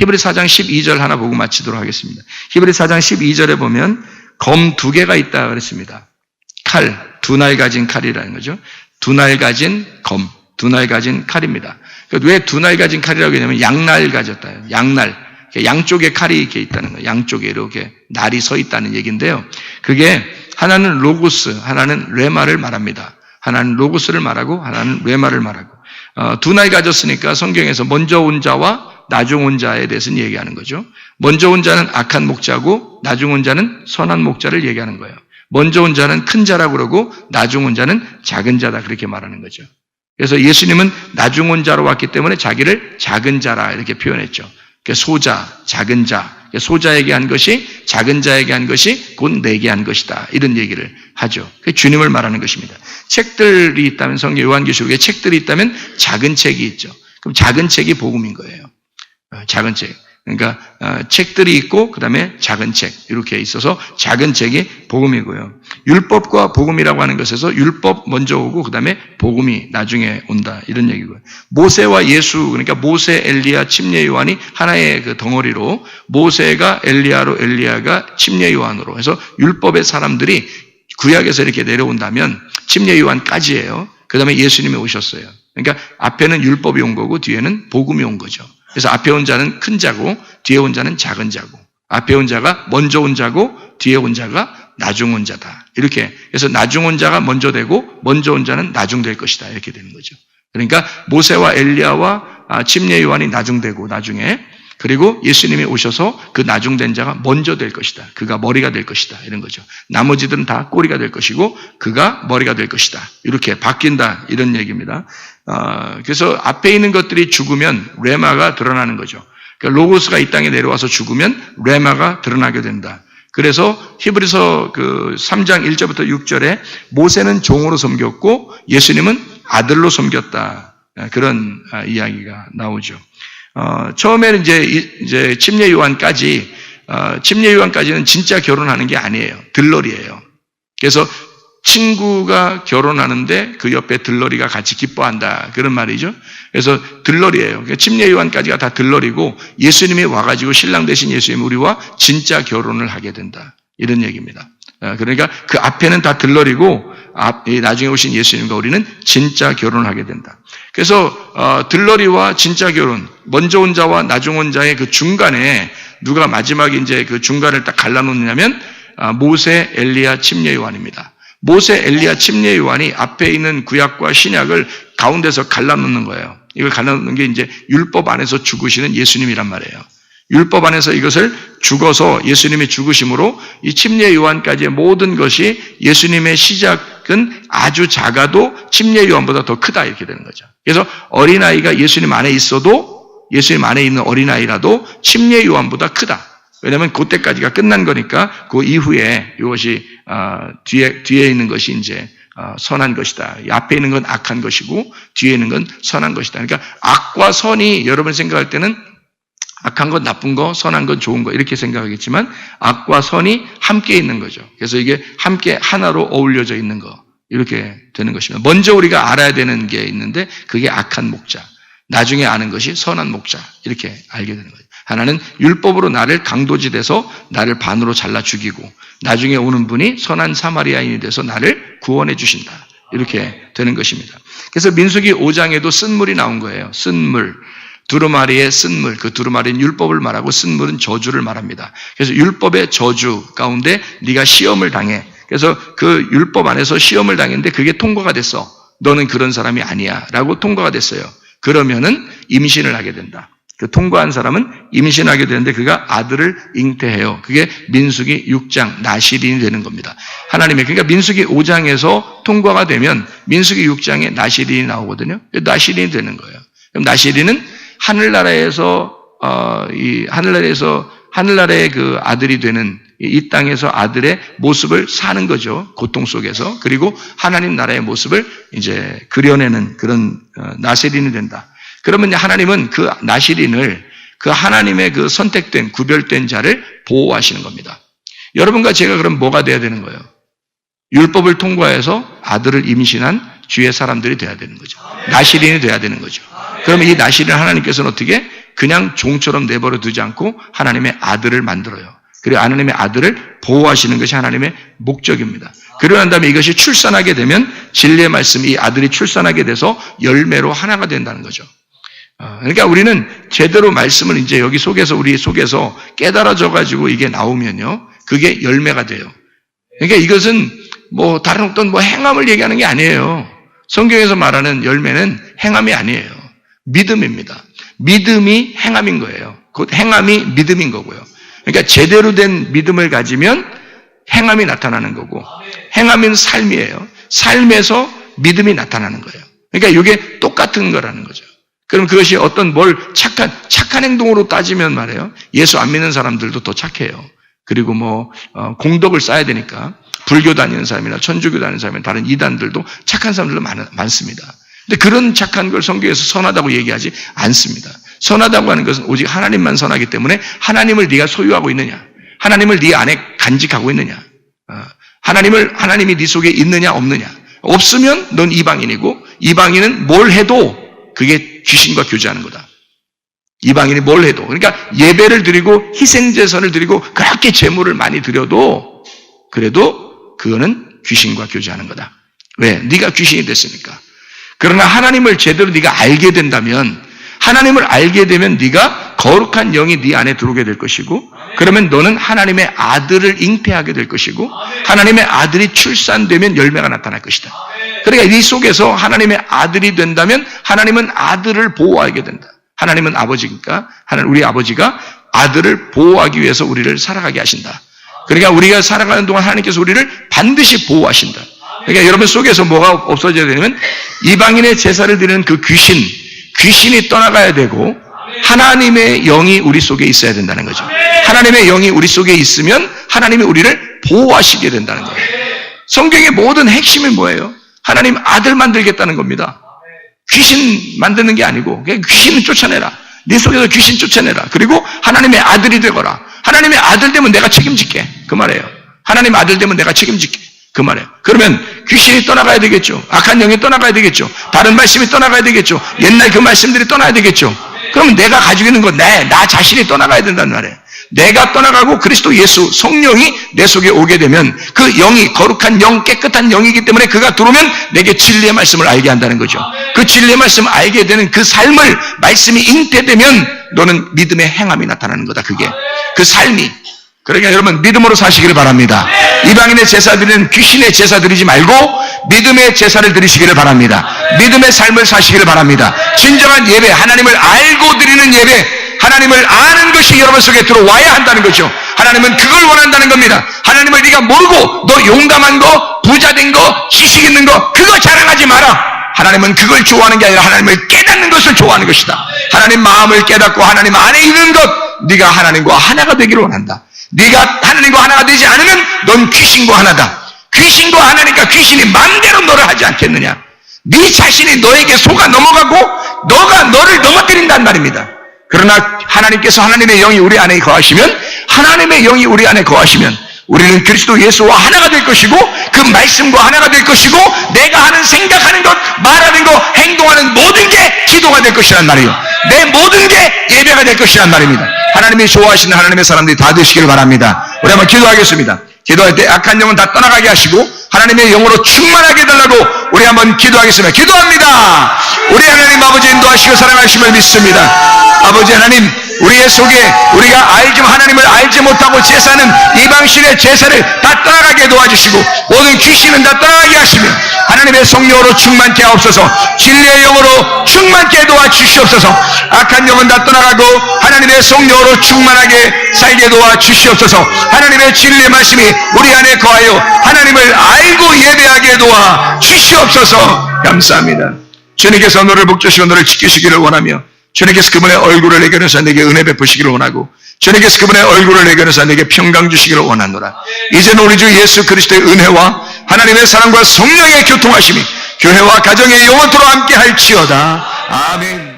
히브리 4장 12절 하나 보고 마치도록 하겠습니다. 히브리 4장 12절에 보면 검 2개가 있다 그랬습니다. 칼, 2날 가진 칼이라는 거죠. 2날 가진 검, 2날 가진 칼입니다. 왜 2날 가진 칼이라고 하냐면 양날 가졌다. 양날. 양쪽에 칼이 이렇게 있다는 거예요. 양쪽에 이렇게 날이 서 있다는 얘기인데요. 그게 하나는 로고스, 하나는 레마를 말합니다. 하나는 로고스를 말하고 하나는 레마를 말하고. 2날 가졌으니까 성경에서 먼저 온 자와 나중 온 자에 대해서는 얘기하는 거죠. 먼저 온 자는 악한 목자고 나중 온 자는 선한 목자를 얘기하는 거예요. 먼저 온 자는 큰 자라고 그러고 나중 온 자는 작은 자다 그렇게 말하는 거죠. 그래서 예수님은 나중 온 자로 왔기 때문에 자기를 작은 자라 이렇게 표현했죠. 소자, 작은 자, 소자에게 한 것이 작은 자에게 한 것이 곧 내게 한 것이다. 이런 얘기를 하죠. 주님을 말하는 것입니다. 책들이 있다면 성경 요한계시록에 책들이 있다면 작은 책이 있죠. 그럼 작은 책이 복음인 거예요. 작은 책. 그러니까 책들이 있고 그다음에 작은 책 이렇게 있어서 작은 책이 복음이고요. 율법과 복음이라고 하는 것에서 율법 먼저 오고 그다음에 복음이 나중에 온다 이런 얘기고요. 모세와 예수 그러니까 모세, 엘리야, 침례 요한이 하나의 그 덩어리로 모세가 엘리야로 엘리야가 침례 요한으로 해서 율법의 사람들이 구약에서 이렇게 내려온다면 침례 요한까지예요. 그다음에 예수님이 오셨어요. 그러니까 앞에는 율법이 온 거고 뒤에는 복음이 온 거죠. 그래서 앞에 온 자는 큰 자고 뒤에 온 자는 작은 자고 앞에 온 자가 먼저 온 자고 뒤에 온 자가 나중 온 자다. 이렇게 그래서 나중 온 자가 먼저 되고 먼저 온 자는 나중 될 것이다. 이렇게 되는 거죠. 그러니까 모세와 엘리야와 침례 요한이 나중되고 나중에 그리고 예수님이 오셔서 그 나중된 자가 먼저 될 것이다. 그가 머리가 될 것이다. 이런 거죠. 나머지들은 다 꼬리가 될 것이고 그가 머리가 될 것이다. 이렇게 바뀐다. 이런 얘기입니다. 그래서 앞에 있는 것들이 죽으면 레마가 드러나는 거죠. 그러니까 로고스가 이 땅에 내려와서 죽으면 레마가 드러나게 된다. 그래서 히브리서 3장 1절부터 6절에 모세는 종으로 섬겼고 예수님은 아들로 섬겼다. 그런 이야기가 나오죠. 처음에는 이제 침례 요한까지는 진짜 결혼하는 게 아니에요. 들러리예요. 그래서 친구가 결혼하는데 그 옆에 들러리가 같이 기뻐한다. 그런 말이죠. 그래서 들러리예요. 그러니까 침례 요한까지가 다 들러리고 예수님이 와가지고 신랑 대신 예수님 우리와 진짜 결혼을 하게 된다. 이런 얘기입니다. 그러니까 그 앞에는 다 들러리고 나중에 오신 예수님과 우리는 진짜 결혼을 하게 된다. 그래서 들러리와 진짜 결혼, 먼저 온 자와 나중 온 자의 그 중간에 누가 마지막에 이제 그 중간을 딱 갈라놓느냐면 모세, 엘리야, 침례 요한입니다. 모세, 엘리야, 침례 요한이 앞에 있는 구약과 신약을 가운데서 갈라놓는 거예요. 이걸 갈라놓는 게 이제 율법 안에서 죽으시는 예수님이란 말이에요. 율법 안에서 이것을 죽어서 예수님이 죽으심으로 이 침례 요한까지의 모든 것이 예수님의 시작은 아주 작아도 침례 요한보다 더 크다 이렇게 되는 거죠. 그래서 어린아이가 예수님 안에 있어도 예수님 안에 있는 어린아이라도 침례 요한보다 크다. 왜냐하면 그때까지가 끝난 거니까 그 이후에 이것이 뒤에 있는 것이 이제 선한 것이다. 앞에 있는 건 악한 것이고 뒤에 있는 건 선한 것이다. 그러니까 악과 선이 여러분 생각할 때는 악한 건 나쁜 거, 선한 건 좋은 거 이렇게 생각하겠지만 악과 선이 함께 있는 거죠. 그래서 이게 함께 하나로 어울려져 있는 거 이렇게 되는 것입니다. 먼저 우리가 알아야 되는 게 있는데 그게 악한 목자, 나중에 아는 것이 선한 목자 이렇게 알게 되는 거죠. 하나는 율법으로 나를 강도질해서 나를 반으로 잘라 죽이고 나중에 오는 분이 선한 사마리아인이 돼서 나를 구원해 주신다. 이렇게 되는 것입니다. 그래서 민수기 5장에도 쓴물이 나온 거예요. 쓴물. 두루마리의 쓴물, 그 두루마리는 율법을 말하고 쓴물은 저주를 말합니다. 그래서 율법의 저주 가운데 네가 시험을 당해. 그래서 그 율법 안에서 시험을 당했는데 그게 통과가 됐어. 너는 그런 사람이 아니야 라고 통과가 됐어요. 그러면은 임신을 하게 된다. 그 통과한 사람은 임신하게 되는데 그가 아들을 잉태해요. 그게 민수기 6장 나시린이 되는 겁니다. 하나님의 그러니까 민수기 5장에서 통과가 되면 민수기 6장에 나시린이 나오거든요. 나시린이 되는 거예요. 그럼 나시린은 하늘나라에서 하늘나라의 그 아들이 되는 이 땅에서 아들의 모습을 사는 거죠. 고통 속에서. 그리고 하나님 나라의 모습을 이제 그려내는 그런 나시린이 된다. 그러면 하나님은 그 나시린을 그 하나님의 그 선택된 구별된 자를 보호하시는 겁니다. 여러분과 제가 그럼 뭐가 돼야 되는 거예요? 율법을 통과해서 아들을 임신한 주의 사람들이 돼야 되는 거죠. 나시린이 돼야 되는 거죠. 그러면 이 나시린 하나님께서는 어떻게 그냥 종처럼 내버려 두지 않고 하나님의 아들을 만들어요. 그리고 하나님의 아들을 보호하시는 것이 하나님의 목적입니다. 그러고 난 다음에 이것이 출산하게 되면 진리의 말씀, 이 아들이 출산하게 돼서 열매로 하나가 된다는 거죠. 그러니까 우리는 제대로 말씀을 이제 여기 속에서 우리 속에서 깨달아져 가지고 이게 나오면요, 그게 열매가 돼요. 그러니까 이것은 뭐 다른 어떤 뭐 행함을 얘기하는 게 아니에요. 성경에서 말하는 열매는 행함이 아니에요. 믿음입니다. 믿음이 행함인 거예요. 곧 행함이 믿음인 거고요. 그러니까 제대로 된 믿음을 가지면 행함이 나타나는 거고, 행함은 삶이에요. 삶에서 믿음이 나타나는 거예요. 그러니까 이게 똑같은 거라는 거죠. 그럼 그것이 어떤 착한 행동으로 따지면 말이에요, 예수 안 믿는 사람들도 더 착해요. 그리고 공덕을 쌓아야 되니까 불교 다니는 사람이나 천주교 다니는 사람이나 다른 이단들도 착한 사람들도 많습니다. 근데 그런 착한 걸 성경에서 선하다고 얘기하지 않습니다. 선하다고 하는 것은 오직 하나님만 선하기 때문에 하나님을 네가 소유하고 있느냐, 하나님을 네 안에 간직하고 있느냐, 하나님이 네 속에 있느냐 없느냐, 없으면 넌 이방인이고, 이방인은 뭘 해도 그게 귀신과 교제하는 거다. 이방인이 뭘 해도, 그러니까 예배를 드리고 희생제선을 드리고 그렇게 제물을 많이 드려도 그래도 그거는 귀신과 교제하는 거다. 왜? 네가 귀신이 됐으니까. 그러나 하나님을 제대로 네가 알게 된다면, 하나님을 알게 되면 네가 거룩한 영이 네 안에 들어오게 될 것이고, 그러면 너는 하나님의 아들을 잉태하게 될 것이고, 하나님의 아들이 출산되면 열매가 나타날 것이다. 그러니까 이 속에서 하나님의 아들이 된다면 하나님은 아들을 보호하게 된다. 하나님은 아버지니까, 우리 아버지가 아들을 보호하기 위해서 우리를 살아가게 하신다. 그러니까 우리가 살아가는 동안 하나님께서 우리를 반드시 보호하신다. 그러니까 여러분 속에서 뭐가 없어져야 되냐면, 이방인의 제사를 드리는 그 귀신이 떠나가야 되고, 하나님의 영이 우리 속에 있어야 된다는 거죠. 하나님의 영이 우리 속에 있으면 하나님이 우리를 보호하시게 된다는 거예요. 성경의 모든 핵심이 뭐예요? 하나님 아들 만들겠다는 겁니다. 귀신 만드는 게 아니고, 그냥 귀신을 쫓아내라. 네 속에서 귀신 쫓아내라. 그리고 하나님의 아들이 되거라. 하나님의 아들 되면 내가 책임질게. 그 말이에요. 하나님의 아들 되면 내가 책임질게. 그 말이에요. 그러면 귀신이 떠나가야 되겠죠. 악한 영이 떠나가야 되겠죠. 다른 말씀이 떠나가야 되겠죠. 옛날 그 말씀들이 떠나야 되겠죠. 그러면 내가 가지고 있는 건 나 자신이 떠나가야 된다는 말이에요. 내가 떠나가고 그리스도 예수 성령이 내 속에 오게 되면 그 영이 거룩한 영, 깨끗한 영이기 때문에 그가 들어오면 내게 진리의 말씀을 알게 한다는 거죠. 그 진리의 말씀을 알게 되는 그 삶을, 말씀이 잉태되면 너는 믿음의 행함이 나타나는 거다. 그게 그 삶이. 그러니까 여러분 믿음으로 사시기를 바랍니다. 이방인의 제사 드리는 귀신의 제사 드리지 말고 믿음의 제사를 드리시기를 바랍니다. 믿음의 삶을 사시기를 바랍니다. 진정한 예배, 하나님을 알고 드리는 예배, 하나님을 아는 것이 여러분 속에 들어와야 한다는 거죠. 하나님은 그걸 원한다는 겁니다. 하나님을 네가 모르고 너 용감한 거, 부자 된 거, 지식 있는 거 그거 자랑하지 마라. 하나님은 그걸 좋아하는 게 아니라 하나님을 깨닫는 것을 좋아하는 것이다. 하나님 마음을 깨닫고 하나님 안에 있는 것, 네가 하나님과 하나가 되기를 원한다. 네가 하나님과 하나가 되지 않으면 넌 귀신과 하나다. 귀신과 하나니까 귀신이 마음대로 너를 하지 않겠느냐. 네 자신이 너에게 속아 넘어가고 너가 너를 넘어뜨린단 말입니다. 그러나 하나님께서 하나님의 영이 우리 안에 거하시면, 하나님의 영이 우리 안에 거하시면 우리는 그리스도 예수와 하나가 될 것이고 그 말씀과 하나가 될 것이고 내가 하는 생각하는 것, 말하는 것, 행동하는 모든 게 기도가 될 것이란 말이에요. 내 모든 게 예배가 될 것이란 말입니다. 하나님이 좋아하시는 하나님의 사람들이 다 되시길 바랍니다. 우리 한번 기도하겠습니다. 기도할 때 악한 영은 다 떠나가게 하시고 하나님의 영으로 충만하게 해달라고 우리 한번 기도하겠습니다. 기도합니다. 우리 하나님 아버지 인도하시고 사랑하심을 믿습니다. 아버지 하나님, 우리의 속에 우리가 하나님을 알지 못하고 제사는 이방신의 제사를 다 떠나가게 도와주시고 모든 귀신은 다 떠나가게 하시며 하나님의 성령으로 충만케 하옵소서. 진리의 영으로 충만케 도와주시옵소서. 악한 영은 다 떠나가고 하나님의 성령으로 충만하게 살게 도와주시옵소서. 하나님의 진리의 말씀이 우리 안에 거하여 하나님을 알고 예배하게 도와주시옵소서. 감사합니다. 주님께서 너를 복주시고 너를 지키시기를 원하며 주님께서 그분의 얼굴을 내게 하셔서 내게 은혜 베푸시기를 원하고 주님께서 그분의 얼굴을 내게 하셔서 내게 평강 주시기를 원하노라. 이제는 우리 주 예수 그리스도의 은혜와 하나님의 사랑과 성령의 교통하심이 교회와 가정에 영원토록 함께 할지어다. 아멘.